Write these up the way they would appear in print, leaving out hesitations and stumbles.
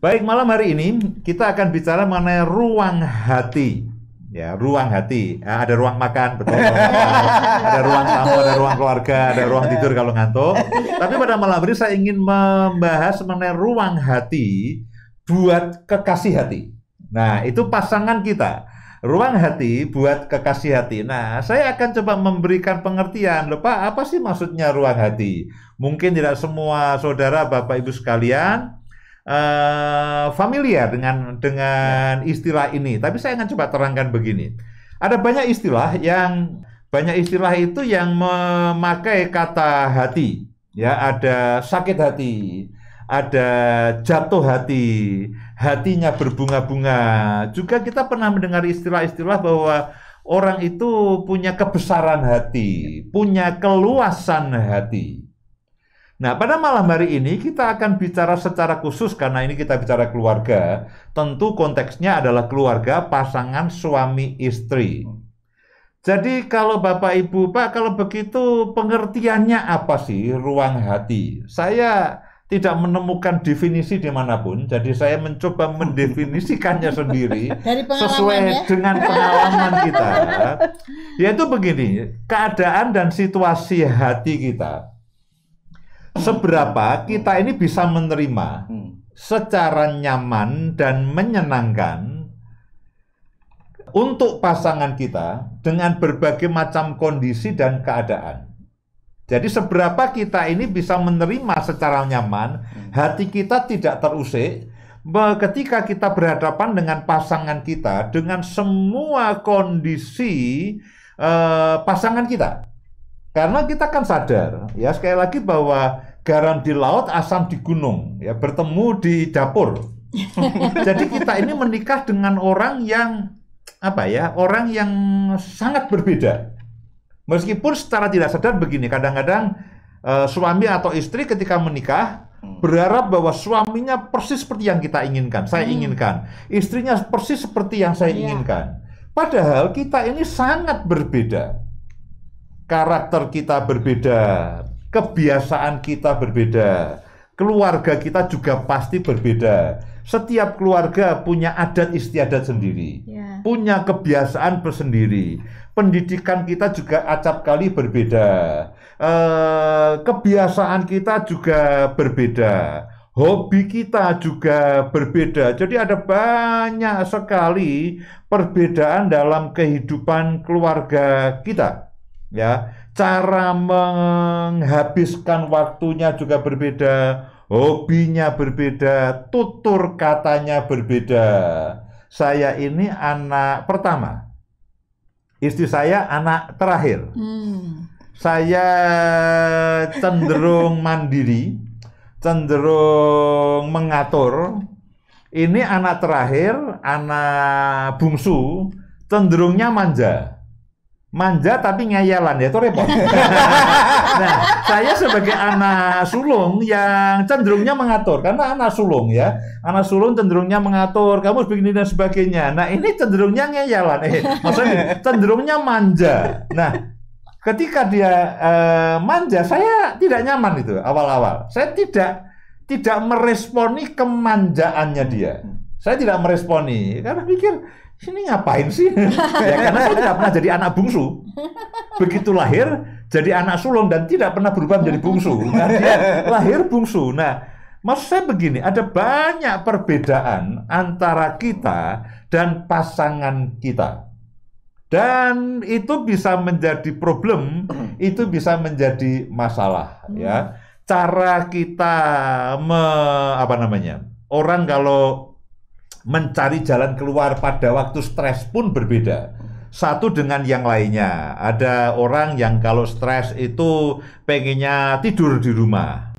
Baik, malam hari ini kita akan bicara mengenai ruang hati. Ya, ruang hati. Nah, ada ruang makan, betul. Ada ruang tamu, ada ruang keluarga, ada ruang tidur kalau ngantuk. Tapi pada malam hari saya ingin membahas mengenai ruang hati buat kekasih hati. Nah, itu pasangan kita. Ruang hati buat kekasih hati. Nah, saya akan coba memberikan pengertian. Loh, Pak, apa sih maksudnya ruang hati? Mungkin tidak semua saudara, Bapak, Ibu sekalian familiar dengan istilah ini. Tapi saya akan coba terangkan begini. Ada banyak istilah itu yang memakai kata hati. Ya, ada sakit hati, ada jatuh hati, hatinya berbunga-bunga. Juga kita pernah mendengar istilah-istilah bahwa orang itu punya kebesaran hati, punya keluasan hati. Nah, pada malam hari ini kita akan bicara secara khusus karena ini kita bicara keluarga. Tentu konteksnya adalah keluarga, pasangan suami istri. Jadi kalau Bapak Ibu, Pak, kalau begitu pengertiannya apa sih ruang hati? Saya tidak menemukan definisi dimanapun, jadi saya mencoba mendefinisikannya sendiri sesuai dengan pengalaman kita. Yaitu begini, keadaan dan situasi hati kita. Seberapa kita ini bisa menerima secara nyaman dan menyenangkan untuk pasangan kita dengan berbagai macam kondisi dan keadaan. Jadi seberapa kita ini bisa menerima secara nyaman, hati kita tidak terusik ketika kita berhadapan dengan pasangan kita dengan semua kondisi pasangan kita. Karena kita kan sadar, ya sekali lagi bahwa garam di laut, asam di gunung, ya bertemu di dapur. Jadi kita ini menikah dengan orang yang orang yang sangat berbeda. Meskipun secara tidak sadar begini, kadang-kadang suami atau istri ketika menikah berharap bahwa suaminya persis seperti yang kita inginkan, saya inginkan, istrinya persis seperti yang saya inginkan. Padahal kita ini sangat berbeda. Karakter kita berbeda, kebiasaan kita berbeda, keluarga kita juga pasti berbeda. Setiap keluarga punya adat istiadat sendiri, punya kebiasaan bersendiri. Pendidikan kita juga acap kali berbeda, kebiasaan kita juga berbeda, hobi kita juga berbeda. Jadi ada banyak sekali perbedaan dalam kehidupan keluarga kita. Ya, cara menghabiskan waktunya juga berbeda, hobinya berbeda, tutur katanya berbeda. Saya ini anak pertama, istri saya anak terakhir. Saya cenderung mandiri, cenderung mengatur. Ini anak terakhir, anak bungsu, cenderungnya manja. Manja tapi ngayalan, ya itu repot. Nah, saya sebagai anak sulung yang cenderungnya mengatur, karena anak sulung ya, anak sulung cenderungnya mengatur, kamu begini dan sebagainya. Nah, ini cenderungnya ngayalan, maksudnya cenderungnya manja. Nah, ketika dia manja, saya tidak nyaman itu awal-awal. Saya tidak meresponi kemanjaannya dia. Saya tidak meresponi karena pikir ini ngapain sih? Ya, karena saya tidak pernah jadi anak bungsu. Begitu lahir jadi anak sulung dan tidak pernah berubah menjadi bungsu. Nah, dia lahir bungsu. Nah, maksud saya begini, ada banyak perbedaan antara kita dan pasangan kita. Dan itu bisa menjadi problem, itu bisa menjadi masalah, ya. Cara kita orang kalau mencari jalan keluar pada waktu stres pun berbeda. Satu dengan yang lainnya. Ada orang yang kalau stres itu pengennya tidur di rumah.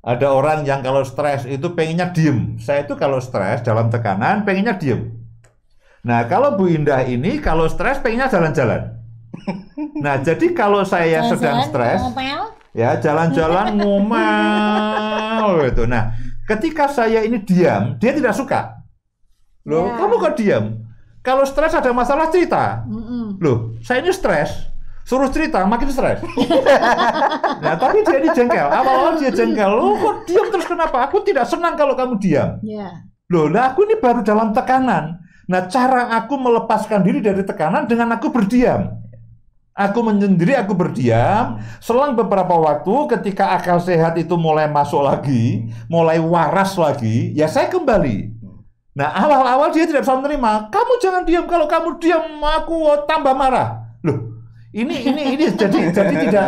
Ada orang yang kalau stres itu pengennya diem. Saya itu kalau stres dalam tekanan pengennya diem. Nah, kalau Bu Indah ini kalau stres pengennya jalan-jalan. Nah, jadi kalau saya sedang stres, ya jalan-jalan ngomel gitu. Nah, ketika saya ini diam, dia tidak suka. Loh, kamu kok diam? Kalau stres ada masalah cerita. Loh, saya ini stres. Suruh cerita, makin stres. Nah, tapi dia ini jengkel. Awal-awal dia jengkel. Loh, kok diam terus kenapa? Aku tidak senang kalau kamu diam. Loh, nah aku ini baru dalam tekanan. Nah, cara aku melepaskan diri dari tekanan dengan aku berdiam. Aku menyendiri, aku berdiam. Selang beberapa waktu, ketika akal sehat itu mulai masuk lagi, mulai waras lagi, ya saya kembali. Nah, awal-awal dia tidak bisa menerima. Kamu jangan diam. Kalau kamu diam, aku tambah marah. Loh, ini jadi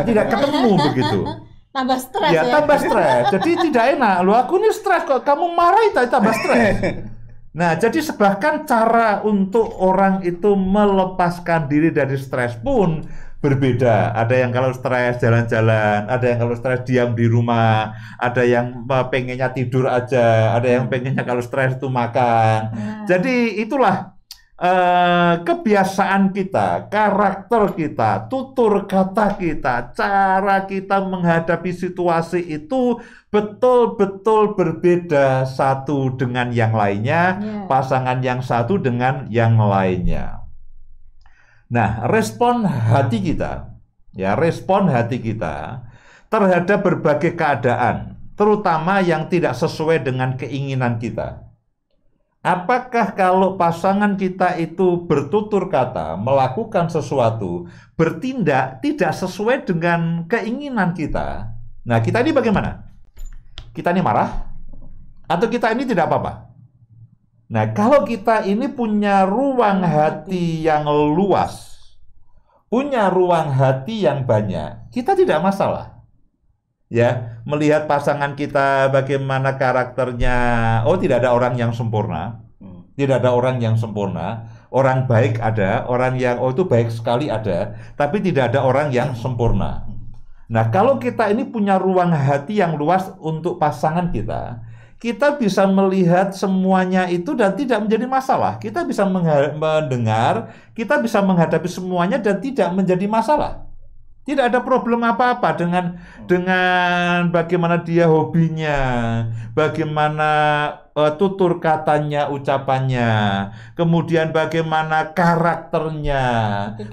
tidak ketemu begitu. Tambah stres ya. Tambah stres. Jadi tidak enak. Loh, aku ini stres kok. Kamu marah itu tambah stres. Nah, jadi bahkan cara untuk orang itu melepaskan diri dari stres pun berbeda. Ada yang kalau stres jalan-jalan, ada yang kalau stres diam di rumah, ada yang pengennya tidur aja, ada yang pengennya kalau stres itu makan. Jadi itulah kebiasaan kita, karakter kita, tutur kata kita, cara kita menghadapi situasi itu betul-betul berbeda satu dengan yang lainnya, pasangan yang satu dengan yang lainnya. Nah, respon hati kita terhadap berbagai keadaan, terutama yang tidak sesuai dengan keinginan kita. Apakah kalau pasangan kita itu bertutur kata, melakukan sesuatu, bertindak tidak sesuai dengan keinginan kita? Nah, kita ini bagaimana? Kita ini marah? Atau kita ini tidak apa-apa? Nah, kalau kita ini punya ruang hati yang luas, punya ruang hati yang banyak, kita tidak masalah. Ya, melihat pasangan kita bagaimana karakternya. Oh, tidak ada orang yang sempurna. Tidak ada orang yang sempurna. Orang baik ada, orang yang itu baik sekali ada, tapi tidak ada orang yang sempurna. Nah, kalau kita ini punya ruang hati yang luas untuk pasangan kita bisa melihat semuanya itu dan tidak menjadi masalah. Kita bisa mendengar, kita bisa menghadapi semuanya dan tidak menjadi masalah. Tidak ada problem apa-apa dengan bagaimana dia hobinya, bagaimana tutur katanya, ucapannya, kemudian bagaimana karakternya,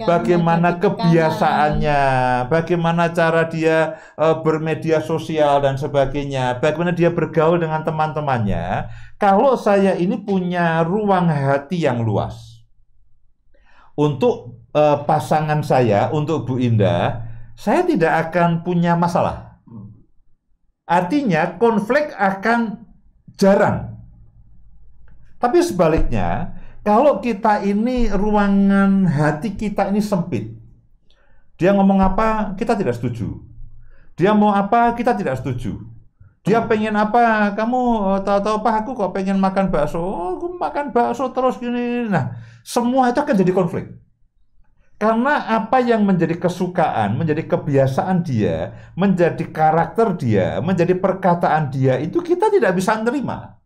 bagaimana kebiasaannya, bagaimana cara dia bermedia sosial dan sebagainya, bagaimana dia bergaul dengan teman-temannya. Kalau saya ini punya ruang hati yang luas untuk pasangan saya, untuk Bu Indah, saya tidak akan punya masalah. Artinya konflik akan jarang. Tapi sebaliknya, kalau kita ini ruangan hati kita ini sempit, dia ngomong apa, kita tidak setuju. Dia mau apa, kita tidak setuju. Dia pengen apa, kamu tahu-tahu apa, aku kok pengen makan bakso, aku makan bakso terus gini. Nah, semua itu akan jadi konflik. Karena apa yang menjadi kesukaan, menjadi kebiasaan dia, menjadi karakter dia, menjadi perkataan dia, itu kita tidak bisa menerima.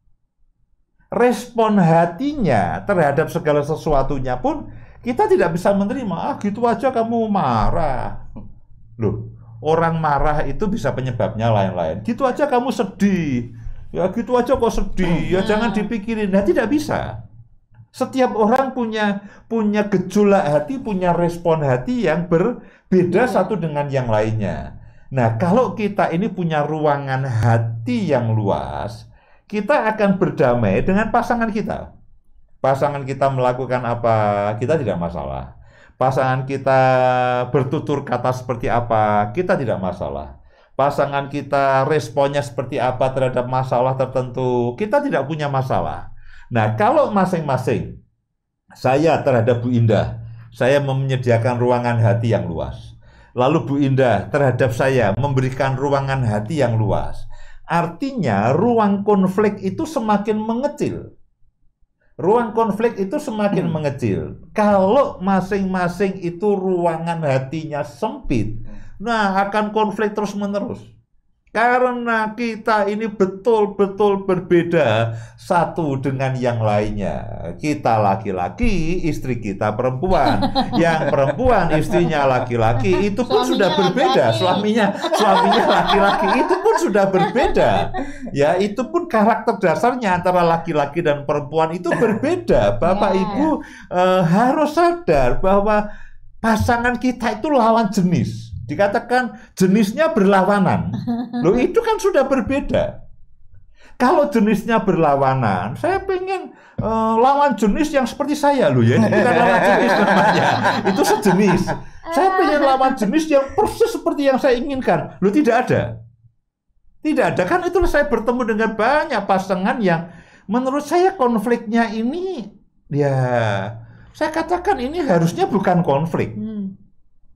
Respon hatinya terhadap segala sesuatunya pun kita tidak bisa menerima. Gitu aja kamu marah. Loh, orang marah itu bisa penyebabnya lain-lain. Gitu aja kamu sedih. Ya gitu aja kok sedih. Ya jangan dipikirin. Nah, tidak bisa. Setiap orang punya gejolak hati, punya respon hati yang berbeda satu dengan yang lainnya. Nah, kalau kita ini punya ruangan hati yang luas, kita akan berdamai dengan pasangan kita. Pasangan kita melakukan apa, kita tidak masalah. Pasangan kita bertutur kata seperti apa, kita tidak masalah. Pasangan kita responnya seperti apa terhadap masalah tertentu, kita tidak punya masalah. Nah, kalau masing-masing, saya terhadap Bu Indah, saya menyediakan ruangan hati yang luas. Lalu Bu Indah terhadap saya memberikan ruangan hati yang luas. Artinya, ruang konflik itu semakin mengecil. Ruang konflik itu semakin mengecil. Kalau masing-masing itu ruangan hatinya sempit, nah akan konflik terus-menerus. Karena kita ini betul-betul berbeda satu dengan yang lainnya. Kita laki-laki, istri kita perempuan. Yang perempuan, istrinya laki-laki, itu pun sudah berbeda. Suaminya laki-laki, itu pun sudah berbeda. Ya, itu pun karakter dasarnya antara laki-laki dan perempuan itu berbeda. Bapak Ibu harus sadar bahwa pasangan kita itu lawan jenis. Dikatakan jenisnya berlawanan. Loh, itu kan sudah berbeda. Kalau jenisnya berlawanan, saya pengen lawan jenis yang seperti saya loh ya. Ini bukan lawan jenis namanya. Itu sejenis. Saya pengen lawan jenis yang persis seperti yang saya inginkan. Loh, tidak ada. Tidak ada. Kan itulah saya bertemu dengan banyak pasangan yang menurut saya konfliknya ini, ya saya katakan ini harusnya bukan konflik.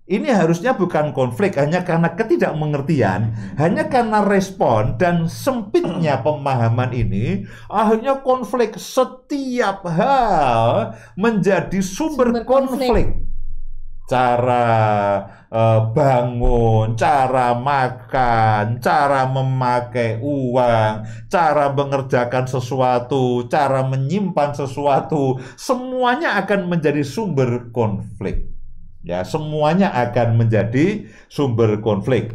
Ini harusnya bukan konflik, hanya karena ketidakmengertian, hanya karena respon dan sempitnya pemahaman ini, akhirnya konflik. Setiap hal menjadi sumber konflik. Cara bangun, cara makan, cara memakai uang, cara mengerjakan sesuatu, cara menyimpan sesuatu, semuanya akan menjadi sumber konflik. Ya, semuanya akan menjadi sumber konflik.